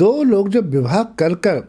दो लोग जब विवाह कर कर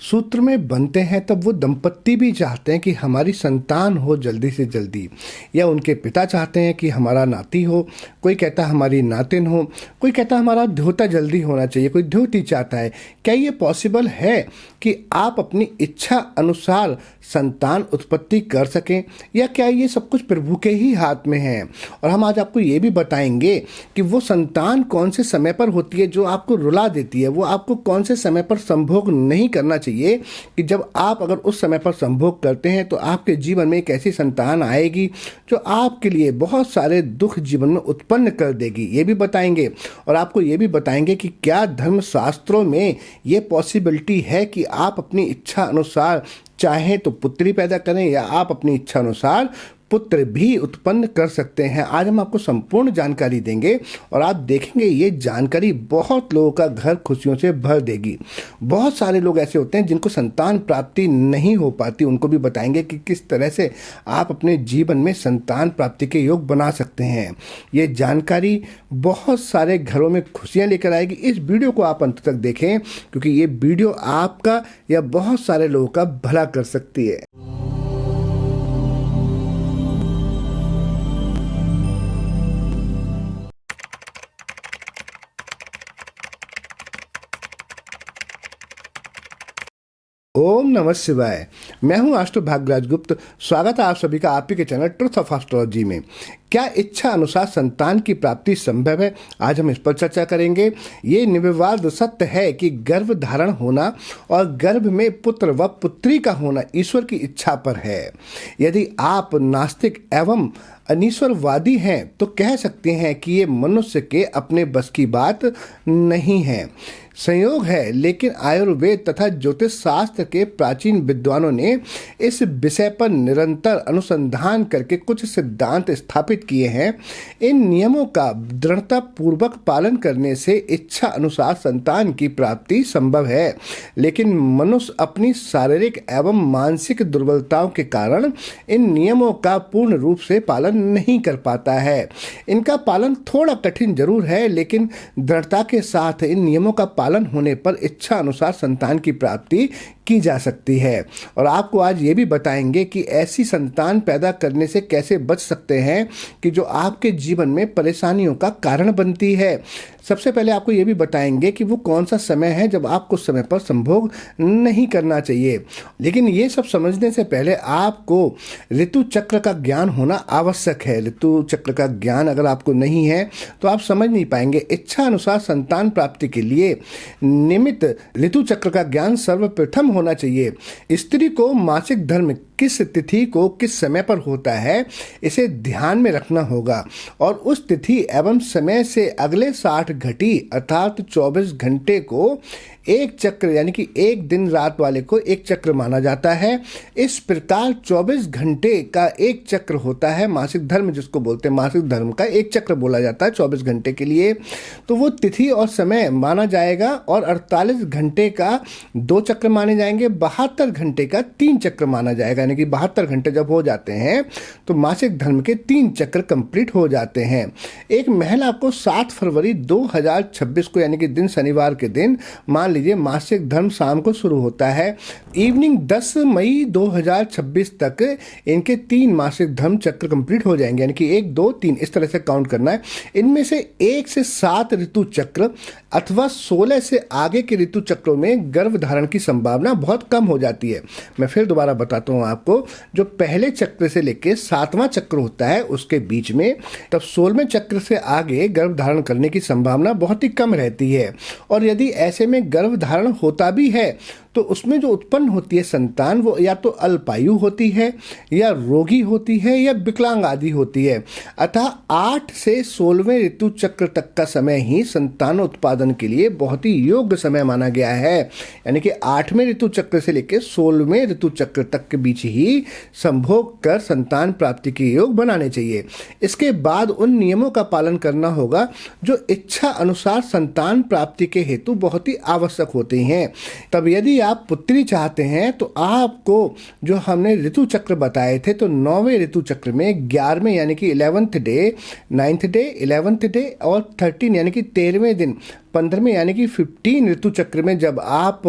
सूत्र में बनते हैं तब वो दंपत्ति भी चाहते हैं कि हमारी संतान हो जल्दी से जल्दी, या उनके पिता चाहते हैं कि हमारा नाती हो, कोई कहता है हमारी नातिन हो, कोई कहता है हमारा ध्योता जल्दी होना चाहिए, कोई ध्योती चाहता है। क्या ये पॉसिबल है कि आप अपनी इच्छा अनुसार संतान उत्पत्ति कर सकें, या क्या ये सब कुछ प्रभु के ही हाथ में है? और हम आज आपको ये भी बताएंगे कि वो संतान कौन से समय पर होती है जो आपको रुला देती है, वो आपको कौन से समय पर संभोग नहीं करना चाहिए, कि जब आप अगर उस समय पर संभोग करते हैं तो आपके जीवन में एक ऐसी संतान आएगी जो आपके लिए बहुत सारे दुख जीवन में उत्पन्न कर देगी। ये भी बताएंगे। और आपको ये भी बताएंगे कि क्या धर्मशास्त्रों में ये पॉसिबिलिटी है कि आप अपनी इच्छा अनुसार चाहें तो पुत्री पैदा करें, या आप अपनी इच्छा अनुसार पुत्र भी उत्पन्न कर सकते हैं। आज हम आपको संपूर्ण जानकारी देंगे और आप देखेंगे ये जानकारी बहुत लोगों का घर खुशियों से भर देगी। बहुत सारे लोग ऐसे होते हैं जिनको संतान प्राप्ति नहीं हो पाती, उनको भी बताएंगे कि किस तरह से आप अपने जीवन में संतान प्राप्ति के योग बना सकते हैं। ये जानकारी बहुत सारे घरों में खुशियां लेकर आएगी। इस वीडियो को आप अंत तक देखें, क्योंकि ये वीडियो आपका या बहुत सारे लोगों का भला कर सकती है। ओम नमः शिवाय। मैं हूं आस्ट्रो भाग्यराज गुप्त। स्वागत है आप सभी का आपके के चैनल ट्रुथ ऑफ एस्ट्रोलॉजी में। क्या इच्छा अनुसार संतान की प्राप्ति संभव है? आज हम इस पर चर्चा करेंगे। ये निर्विवाद सत्य है कि गर्भ धारण होना और गर्भ में पुत्र व पुत्री का होना ईश्वर की इच्छा पर है। यदि आप नास्तिक एवं अनीश्वरवादी हैं तो कह सकते हैं कि ये मनुष्य के अपने बस की बात नहीं है, संयोग है। लेकिन आयुर्वेद तथा ज्योतिष शास्त्र के प्राचीन विद्वानों ने इस विषय पर निरंतर अनुसंधान करके कुछ सिद्धांत स्थापित किए हैं। इन नियमों का दृढ़ता पूर्वक पालन करने से इच्छा अनुसार संतान की प्राप्ति संभव है, लेकिन मनुष्य अपनी शारीरिक एवं मानसिक दुर्बलताओं के कारण इन नियमों का पूर्ण रूप से पालन नहीं कर पाता है। इनका पालन थोड़ा कठिन जरूर है, लेकिन दृढ़ता के साथ इन नियमों का पालन होने पर इच्छा अनुसार संतान की प्राप्ति की जा सकती है। और आपको आज ये भी बताएंगे कि ऐसी संतान पैदा करने से कैसे बच सकते हैं कि जो आपके जीवन में परेशानियों का कारण बनती है। सबसे पहले आपको ये भी बताएंगे कि वो कौन सा समय है जब आपको समय पर संभोग नहीं करना चाहिए। लेकिन ये सब समझने से पहले आपको ऋतु चक्र का ज्ञान होना आवश्यक है। ऋतु चक्र का ज्ञान अगर आपको नहीं है तो आप समझ नहीं पाएंगे। इच्छा अनुसार संतान प्राप्ति के लिए निमित्त ऋतु चक्र का ज्ञान सर्वप्रथम होना चाहिए। स्त्री को मासिक धर्म किस तिथि को किस समय पर होता है, इसे ध्यान में रखना होगा, और उस तिथि एवं समय से अगले 60 घटी अर्थात 24 घंटे को एक चक्र यानी कि एक दिन रात वाले को एक चक्र माना जाता है। इस प्रकार 24 घंटे का एक चक्र होता है। मासिक धर्म जिसको बोलते हैं, मासिक धर्म का एक चक्र बोला जाता है 24 घंटे के लिए। तो वो तिथि और समय माना जाएगा, और 48 घंटे का 2 चक्र माने जाएंगे, 72 घंटे का 3 चक्र माना जाएगा। यानी कि 72 घंटे जब हो जाते हैं तो मासिक धर्म के 3 चक्र कंप्लीट हो जाते हैं। एक महिला को 7 फरवरी 2026 को यानी कि दिन शनिवार के दिन मान लीजिए मासिक धर्म शाम को शुरू होता है। इवनिंग 10 मई 2026 तक इनके 3 मासिक धर्म चक्र कंप्लीट हो जाएंगे। यानी कि 1 2 3 इस तरह से काउंट करना है। इनमें से 1 से 7 ऋतु चक्र अथवा 16 से आगे के ऋतु चक्रों में गर्भ धारण की संभावना बहुत कम हो जाती है। मैं फिर दोबारा बताता हूँ आपको। जो पहले चक्र से लेकर 7वां चक्र होता है उसके बीच में, तब 16वें चक्र से आगे गर्भ धारण करने की संभावना बहुत ही कम रहती है। और यदि ऐसे में गर्भ धारण होता भी है तो उसमें जो उत्पन्न होती है संतान वो या तो अल्पायु होती है, या रोगी होती है, या विकलांग आदि होती है। अतः 8 से 16वें ऋतु चक्र तक का समय ही संतान उत्पादन के लिए बहुत ही योग्य समय माना गया है। यानी कि 8वें ऋतु चक्र से लेकर 16वें ऋतु चक्र तक के बीच ही संभोग कर संतान प्राप्ति के योग बनाने चाहिए। इसके बाद उन नियमों का पालन करना होगा जो इच्छा अनुसार संतान प्राप्ति के हेतु बहुत ही आवश्यक होते हैं। तब यदि आप पुत्री चाहते हैं तो आपको जो हमने ऋतु चक्र बताए थे, तो 9वें ऋतु चक्र में 11वें यानी कि 11th day, 9th day, 11th day और 13 यानी कि 13वें दिन, 15वें यानी कि 15 ऋतु चक्र में जब आप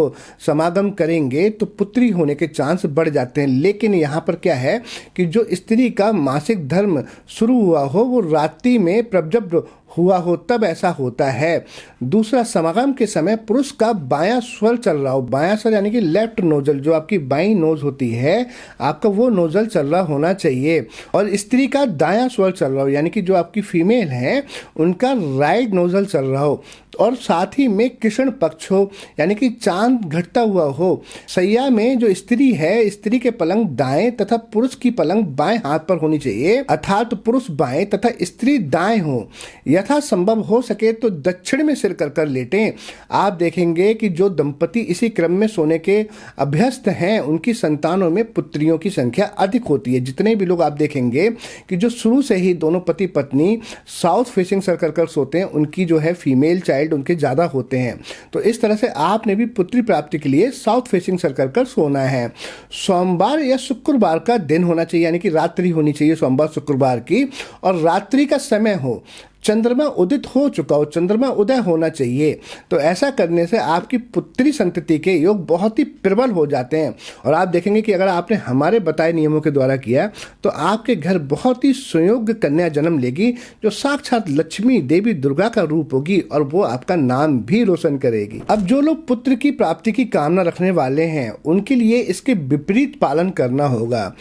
समागम करेंगे तो पुत्री होने के चांस बढ़ जाते हैं। लेकिन यहाँ पर क्या है कि जो स्त्री का मासिक धर्म शुरू हुआ हो वो रात्रि में प्रजप्त हुआ हो तब ऐसा होता है। दूसरा, समागम के समय पुरुष का बायां स्वर चल रहा हो, बायां स्वर यानी कि लेफ्ट नोजल, जो आपकी बाईं नोज होती है आपका वो नोजल चल रहा होना चाहिए। और स्त्री का दायां स्वर चल रहा हो यानी कि जो आपकी फीमेल है उनका राइट नोजल चल रहा हो। और साथ ही में कृष्ण पक्ष हो यानी कि चांद घटता हुआ हो। सैया में जो स्त्री है, स्त्री के पलंग दाएं तथा पुरुष की पलंग बाएं हाथ पर होनी चाहिए, अर्थात पुरुष बाएं तथा स्त्री दाएं हो। यथा संभव हो सके तो दक्षिण में सिर कर लेटें। आप देखेंगे कि जो दंपति इसी क्रम में सोने के अभ्यस्त हैं उनकी संतानों में पुत्रियों की संख्या अधिक होती है। जितने भी लोग आप देखेंगे कि जो शुरू से ही दोनों पति पत्नी साउथ फेसिंग सर कर सोते हैं उनकी जो है फीमेल चाइल्ड उनके ज्यादा होते हैं। तो इस तरह से आपने भी पुत्री प्राप्ति के लिए साउथ फेसिंग सर कर सोना है। सोमवार या शुक्रवार का दिन होना चाहिए यानी कि रात्रि होनी चाहिए सोमवार शुक्रवार की, और रात्रि का समय हो, चंद्रमा उदित हो चुका हो, चंद्रमा उदय होना चाहिए। तो ऐसा करने से आपकी पुत्री संतति के योग बहुत ही प्रबल हो जाते हैं। और आप देखेंगे कि अगर आपने हमारे बताए नियमों के द्वारा किया तो आपके घर बहुत ही सुयोग्य कन्या जन्म लेगी जो साक्षात लक्ष्मी देवी दुर्गा का रूप होगी और वो आपका नाम भी रोशन करेगी। अब जो लोग पुत्र की प्राप्ति की कामना रखने वाले हैं उनके लिए इसके विपरीत पालन करना होगा।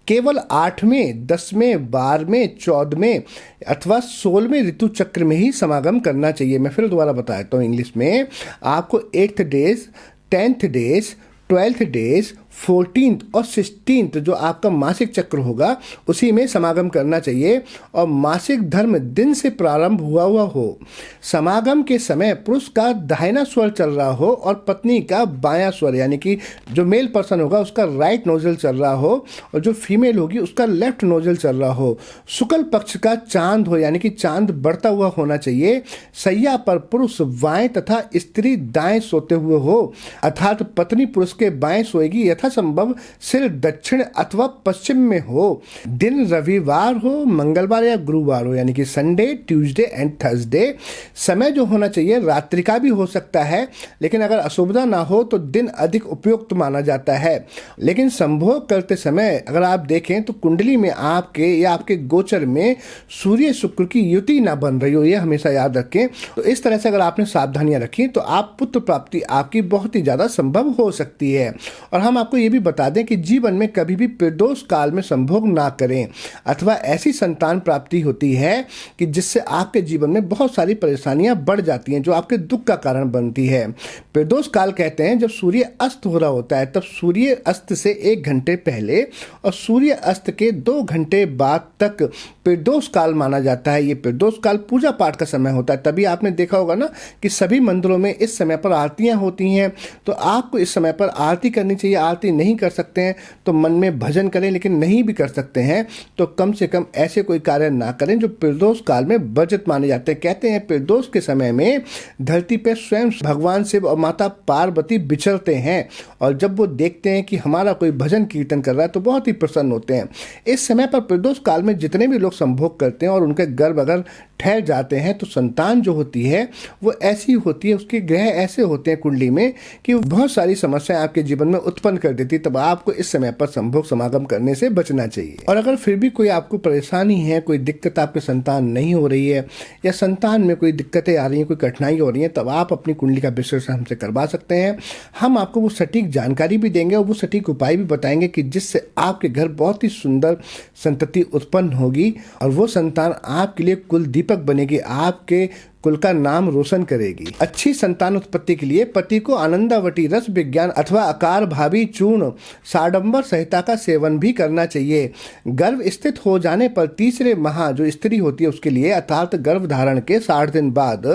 केवल 8वें, 10वें, 12वें, 14वें अथवा 16वें ऋतु चक्र में ही समागम करना चाहिए। मैं फिर दोबारा बताता हूँ इंग्लिश में। आपको 8th days, 10th days, 12th days, 14th और 16th जो आपका मासिक चक्र होगा उसी में समागम करना चाहिए और मासिक धर्म दिन से प्रारंभ हुआ हो। समागम के समय पुरुष का दाहिना स्वर चल रहा हो और पत्नी का बायां स्वर यानी कि जो मेल पर्सन होगा उसका राइट नोजल चल रहा हो और जो फीमेल होगी उसका लेफ्ट नोजल चल रहा हो। शुक्ल पक्ष का चांद हो यानी कि चांद बढ़ता हुआ होना चाहिए। सैया पर पुरुष बाएं तथा स्त्री दाएं सोते हुए हो, अर्थात पत्नी पुरुष के बाएं सोएगी, यथा संभव सिर दक्षिण अथवा पश्चिम में हो। दिन रविवार हो, मंगलवार या गुरुवार हो यानी कि संडे, ट्यूसडे एंड थर्सडे। समय जो होना चाहिए रात्रि का भी हो सकता है, लेकिन अगर असुविधा ना हो तो दिन अधिक उपयुक्त माना जाता है। लेकिन संभोग करते समय अगर आप देखें तो कुंडली में आपके या आपके गोचर में सूर्य शुक्र की युति ना बन रही हो, यह हमेशा याद रखें। तो इस तरह से अगर आपने सावधानियां रखी तो आप पुत्र प्राप्ति आपकी बहुत ही ज्यादा संभव हो सकती है। और हम आपको ये भी बता दें कि जीवन में कभी भी प्रदोष काल में संभोग ना करें, अथवा ऐसी संतान प्राप्ति होती है कि जिससे आपके जीवन में बहुत सारी परेशानियां बढ़ जाती हैं जो आपके दुख का कारण बनती है। प्रदोष काल कहते हैं जब सूर्य अस्त हो रहा होता है, तब सूर्य अस्त से 1 घंटे पहले और सूर्य अस्त के 2 घंटे बाद तक प्रदोष काल माना जाता है। ये प्रदोष काल पूजा पाठ का समय होता है। तभी आपने देखा होगा ना कि सभी मंदिरों में इस समय पर आरतियां होती हैं, तो आपको इस समय पर आरती करनी चाहिए। आरती नहीं कर सकते हैं तो मन में भजन करें, लेकिन नहीं भी कर सकते हैं तो कम से कम ऐसे कोई कार्य ना करें जो प्रदोष काल में वर्जित माने जाते हैं। कहते हैं प्रदोष के समय में धरती पर स्वयं भगवान शिव और माता पार्वती विचरते हैं और जब वो देखते हैं कि हमारा कोई भजन कीर्तन कर रहा है तो बहुत ही प्रसन्न होते हैं। इस समय पर प्रदोष काल में जितने भी लोग संभोग करते हैं और उनके गर्भ अगर ठहर जाते हैं तो संतान जो होती है वो ऐसी होती है, उसके ग्रह ऐसे होते हैं कुंडली में कि बहुत सारी समस्याएं आपके जीवन में उत्पन्न कर देती। तब आपको इस समय पर संभोग समागम करने से बचना चाहिए। और अगर फिर भी कोई आपको परेशानी है, कोई दिक्कत आपके संतान नहीं हो रही है या संतान में कोई दिक्कतें आ रही हैं, कोई कठिनाई हो रही है, तब आप अपनी कुंडली का विश्लेषण हमसे करवा सकते हैं। हम आपको वो सटीक जानकारी भी देंगे और वो सटीक उपाय भी बताएंगे कि जिससे आपके घर बहुत ही सुंदर संतति उत्पन्न होगी और वो संतान आपके लिए कुल दीपक बनेगी, आपके कुल का नाम रोशन करेगी। अच्छी संतान उत्पत्ति के लिए पति को आनंदावटी रस विज्ञान अथवा आकार भावी चूर्ण साडंबर संहिता का सेवन भी करना चाहिए। गर्भ स्थित हो जाने पर तीसरे माह जो स्त्री होती है उसके लिए अर्थात गर्भ धारण के 60 दिन बाद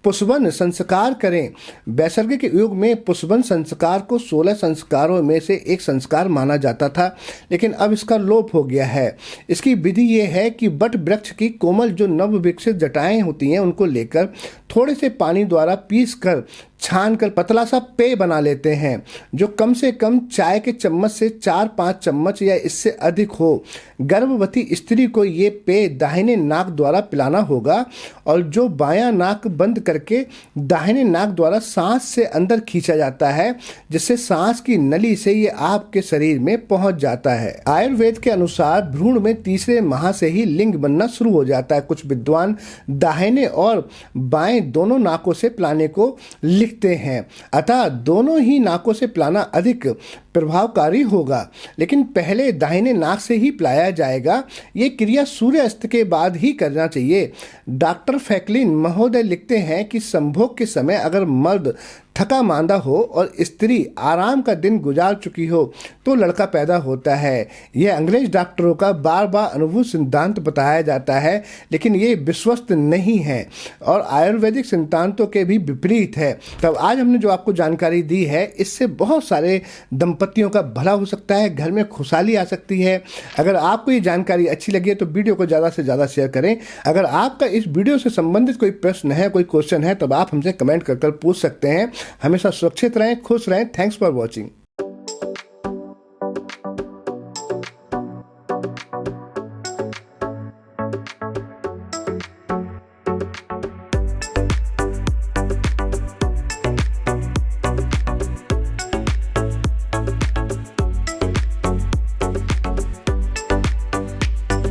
पुष्पन संस्कार करें। वैसर्गिक युग में पुष्पन संस्कार को 16 संस्कारों में से एक संस्कार माना जाता था, लेकिन अब इसका लोप हो गया है। इसकी विधि ये है कि बट वृक्ष की कोमल जो नव विकसित जटाएं होती हैं उनको लेकर थोड़े से पानी द्वारा पीस कर छान कर पतला सा पेय बना लेते हैं, जो कम से कम चाय के चम्मच से 4-5 चम्मच या इससे अधिक हो। गर्भवती स्त्री को ये पेय दाहिने नाक द्वारा पिलाना होगा और जो बायां नाक बंद करके दाहिने नाक द्वारा सांस से अंदर खींचा जाता है, जिससे सांस की नली से ये आपके शरीर में पहुंच जाता है। आयुर्वेद के अनुसार भ्रूण में तीसरे माह से ही लिंग बनना शुरू हो जाता है। कुछ विद्वान दाहिने और बाएं दोनों नाकों से पिलाने को लिखते हैं, अतः दोनों ही नाकों से पिलाना अधिक प्रभावकारी होगा, लेकिन पहले दाहिने नाक से ही पिलाया जाएगा। ये क्रिया सूर्यास्त के बाद ही करना चाहिए। डॉक्टर फैकलिन महोदय लिखते हैं कि संभोग के समय अगर मर्द थका मांदा हो और स्त्री आराम का दिन गुजार चुकी हो तो लड़का पैदा होता है। यह अंग्रेज डॉक्टरों का बार बार अनुभूत सिद्धांत बताया जाता है, लेकिन ये विश्वस्त नहीं है और आयुर्वेदिक सिद्धांतों के भी विपरीत है। तब आज हमने जो आपको जानकारी दी है, इससे बहुत सारे दंपतियों का भला हो सकता है, घर में खुशहाली आ सकती है। अगर आपको ये जानकारी अच्छी लगी है तो वीडियो को ज़्यादा से ज़्यादा शेयर करें। अगर आपका इस वीडियो से संबंधित कोई प्रश्न है, कोई क्वेश्चन है, तब आप हमसे कमेंट कर पूछ सकते हैं। हमेशा सुरक्षित रहें, खुश रहें। Thanks for watching.